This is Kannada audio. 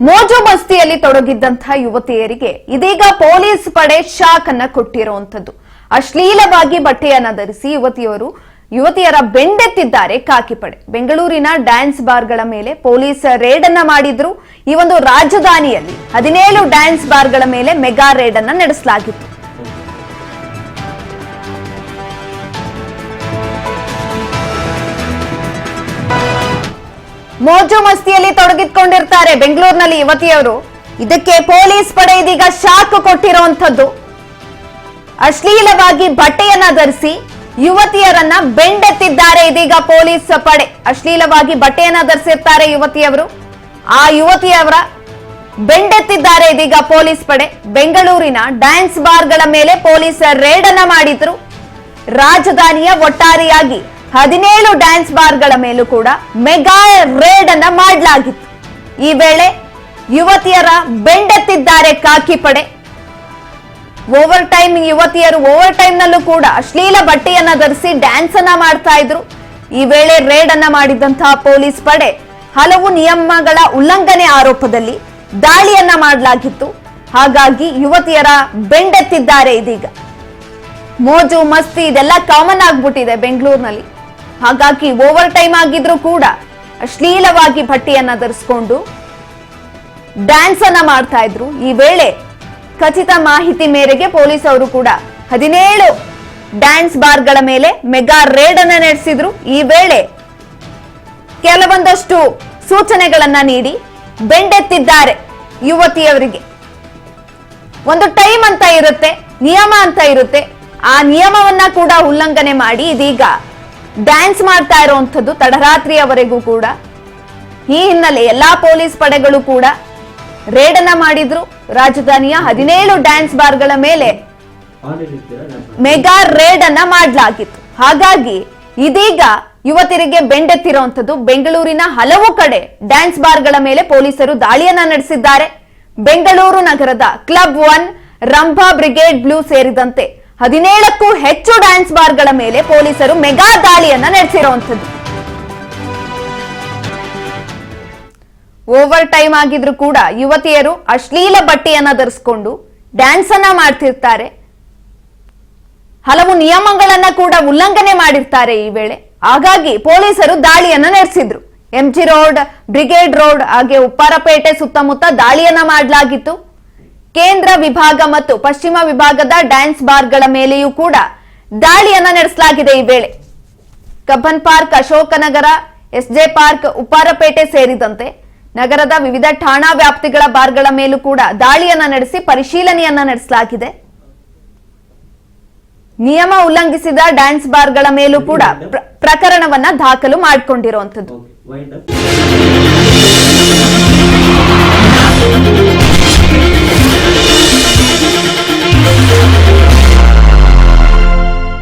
ಮೋಜು ಮಸ್ತಿಯಲ್ಲಿ ತೊಡಗಿದ್ದಂತಹ ಯುವತಿಯರಿಗೆ ಇದೀಗ ಪೊಲೀಸ್ ಪಡೆ ಶಾಕ್ ಅನ್ನ ಕೊಟ್ಟಿರುವಂತದ್ದು. ಅಶ್ಲೀಲವಾಗಿ ಬಟ್ಟೆಯನ್ನ ಧರಿಸಿ ಯುವತಿಯರ ಬೆಂಡೆತ್ತಿದ್ದಾರೆ ಖಾಕಿ ಪಡೆ. ಬೆಂಗಳೂರಿನ ಡ್ಯಾನ್ಸ್ ಬಾರ್ಗಳ ಮೇಲೆ ಪೊಲೀಸ್ ರೇಡ್ ಅನ್ನ ಮಾಡಿದ್ರು. ಈ ಒಂದು ರಾಜಧಾನಿಯಲ್ಲಿ 17 ಡ್ಯಾನ್ಸ್ ಬಾರ್ಗಳ ಮೇಲೆ ಮೆಗಾ ರೇಡ್ ಅನ್ನ ನಡೆಸಲಾಗಿತ್ತು. ಮೋಜು ಮಸ್ತಿಯಲ್ಲಿ ತೊಡಗಿಕೊಂಡಿರ್ತಾರೆ ಬೆಂಗಳೂರಿನಲ್ಲಿ ಯುವತಿಯರು. ಇದಕ್ಕೆ ಪೊಲೀಸ್ ಪಡೆ ಇದೀಗ ಶಾಕ್ ಕೊಟ್ಟಿರುವಂತದ್ದು. ಅಶ್ಲೀಲವಾಗಿ ಬಟ್ಟೆಯನ್ನ ಧರಿಸಿ ಯುವತಿಯರನ್ನ ಬೆಂಡೆತ್ತಿದ್ದಾರೆ ಇದೀಗ ಪೊಲೀಸ್ ಪಡೆ. ಅಶ್ಲೀಲವಾಗಿ ಬಟ್ಟೆಯನ್ನ ಧರಿಸಿರ್ತಾರೆ ಯುವತಿಯವರು. ಆ ಯುವತಿಯವರ ಬೆಂಡೆತ್ತಿದ್ದಾರೆ ಇದೀಗ ಪೊಲೀಸ್ ಪಡೆ. ಬೆಂಗಳೂರಿನ ಡ್ಯಾನ್ಸ್ ಬಾರ್ಗಳ ಮೇಲೆ ಪೊಲೀಸ್ ರೇಡ್ ಅನ್ನ ಮಾಡಿದ್ರು. ರಾಜಧಾನಿಯ ಒಟ್ಟಾರೆಯಾಗಿ 17 ಡ್ಯಾನ್ಸ್ ಬಾರ್ಗಳ ಮೇಲೂ ಕೂಡ ಮೆಗಾ ರೇಡ್ ಅನ್ನ ಮಾಡಲಾಗಿತ್ತು. ಈ ವೇಳೆ ಯುವತಿಯರ ಬೆಂಡೆತ್ತಿದ್ದಾರೆ ಖಾಕಿ ಪಡೆ. ಯುವತಿಯರು ಓವರ್ ಟೈಮ್ ನಲ್ಲೂ ಕೂಡ ಅಶ್ಲೀಲ ಬಟ್ಟೆಯನ್ನ ಧರಿಸಿ ಡ್ಯಾನ್ಸ್ ಅನ್ನ ಮಾಡ್ತಾ ಇದ್ರು. ಈ ವೇಳೆ ರೇಡ್ ಅನ್ನ ಮಾಡಿದಂತಹ ಪೊಲೀಸ್ ಪಡೆ ಹಲವು ನಿಯಮಗಳ ಉಲ್ಲಂಘನೆ ಆರೋಪದಲ್ಲಿ ದಾಳಿಯನ್ನ ಮಾಡಲಾಗಿತ್ತು. ಹಾಗಾಗಿ ಯುವತಿಯರ ಬೆಂಡೆತ್ತಿದ್ದಾರೆ ಇದೀಗ. ಮೋಜು ಮಸ್ತಿ ಇದೆಲ್ಲ ಕಾಮನ್ ಆಗ್ಬಿಟ್ಟಿದೆ ಬೆಂಗಳೂರಿನಲ್ಲಿ. ಹಾಗಾಗಿ ಓವರ್ ಟೈಮ್ ಆಗಿದ್ರು ಕೂಡ ಅಶ್ಲೀಲವಾಗಿ ಬಟ್ಟೆಯನ್ನ ಧರಿಸಿಕೊಂಡು ಡ್ಯಾನ್ಸ್ ಅನ್ನ ಮಾಡ್ತಾ ಇದ್ರು. ಈ ವೇಳೆ ಖಚಿತ ಮಾಹಿತಿ ಮೇರೆಗೆ ಪೊಲೀಸ್ ಅವರು ಕೂಡ 17 ಡ್ಯಾನ್ಸ್ ಬಾರ್ಗಳ ಮೇಲೆ ಮೆಗಾ ರೇಡ್ ಅನ್ನ ನಡೆಸಿದ್ರು. ಈ ವೇಳೆ ಕೆಲವೊಂದಷ್ಟು ಸೂಚನೆಗಳನ್ನ ನೀಡಿ ಬೆಂಡೆತ್ತಿದ್ದಾರೆ ಯುವತಿಯವರಿಗೆ. ಒಂದು ಟೈಮ್ ಅಂತ ಇರುತ್ತೆ, ನಿಯಮ ಅಂತ ಇರುತ್ತೆ. ಆ ನಿಯಮವನ್ನ ಕೂಡ ಉಲ್ಲಂಘನೆ ಮಾಡಿ ಇದೀಗ ಡ್ಯಾನ್ಸ್ ಮಾಡ್ತಾ ಇರುವಂತದ್ದು ತಡರಾತ್ರಿಯವರೆಗೂ ಕೂಡ. ಈ ಹಿನ್ನೆಲೆ ಎಲ್ಲಾ ಪೊಲೀಸ್ ಪಡೆಗಳು ಕೂಡ ರೇಡ್ ಅನ್ನ ಮಾಡಿದ್ರು. ರಾಜಧಾನಿಯ 17 ಡ್ಯಾನ್ಸ್ ಬಾರ್ಗಳ ಮೇಲೆ ಮೆಗಾ ರೇಡ್ ಅನ್ನ ಮಾಡಲಾಗಿತ್ತು. ಹಾಗಾಗಿ ಇದೀಗ ಯುವತಿಯರಿಗೆ ಬೆಂಡೆತ್ತಿರುವಂತದ್ದು. ಬೆಂಗಳೂರಿನ ಹಲವು ಕಡೆ ಡ್ಯಾನ್ಸ್ ಬಾರ್ಗಳ ಮೇಲೆ ಪೊಲೀಸರು ದಾಳಿಯನ್ನ ನಡೆಸಿದ್ದಾರೆ. ಬೆಂಗಳೂರು ನಗರದ ಕ್ಲಬ್ 1, ರಂಭಾ, ಬ್ರಿಗೇಡ್ ಬ್ಲೂ ಸೇರಿದಂತೆ 17ಕ್ಕೂ ಹೆಚ್ಚು ಡ್ಯಾನ್ಸ್ ಬಾರ್ಗಳ ಮೇಲೆ ಪೊಲೀಸರು ಮೆಗಾ ದಾಳಿಯನ್ನ ನಡೆಸಿರುವಂತದ್ದು. ಓವರ್ ಟೈಮ್ ಆಗಿದ್ರು ಕೂಡ ಯುವತಿಯರು ಅಶ್ಲೀಲ ಬಟ್ಟೆಯನ್ನ ಧರಿಸಿಕೊಂಡು ಡ್ಯಾನ್ಸ್ ಅನ್ನ ಮಾಡ್ತಿರ್ತಾರೆ. ಹಲವು ನಿಯಮಗಳನ್ನ ಕೂಡ ಉಲ್ಲಂಘನೆ ಮಾಡಿರ್ತಾರೆ ಈ ವೇಳೆ. ಹಾಗಾಗಿ ಪೊಲೀಸರು ದಾಳಿಯನ್ನ ನಡೆಸಿದ್ರು. MG ರೋಡ್, ಬ್ರಿಗೇಡ್ ರೋಡ್ ಹಾಗೆ ಉಪ್ಪಾರಪೇಟೆ ಸುತ್ತಮುತ್ತ ದಾಳಿಯನ್ನ ಮಾಡಲಾಗಿತ್ತು. ಕೇಂದ್ರ ವಿಭಾಗ ಮತ್ತು ಪಶ್ಚಿಮ ವಿಭಾಗದ ಡ್ಯಾನ್ಸ್ ಬಾರ್ಗಳ ಮೇಲೆಯೂ ಕೂಡ ದಾಳಿಯನ್ನ ನಡೆಸಲಾಗಿದೆ. ಈ ವೇಳೆ Cubbon park, Ashok Nagar, SJ park, Upparpet ಸೇರಿದಂತೆ ನಗರದ ವಿವಿಧ ಠಾಣಾ ವ್ಯಾಪ್ತಿಗಳ ಬಾರ್ಗಳ ಮೇಲೂ ಕೂಡ ದಾಳಿಯನ್ನ ನಡೆಸಿ ಪರಿಶೀಲನೆಯನ್ನ ನಡೆಸಲಾಗಿದೆ. ನಿಯಮ ಉಲ್ಲಂಘಿಸಿದ ಡ್ಯಾನ್ಸ್ ಬಾರ್ಗಳ ಮೇಲೂ ಕೂಡ ಪ್ರಕರಣವನ್ನ ದಾಖಲು ಮಾಡಿಕೊಂಡಿರುವಂತದ್ದು.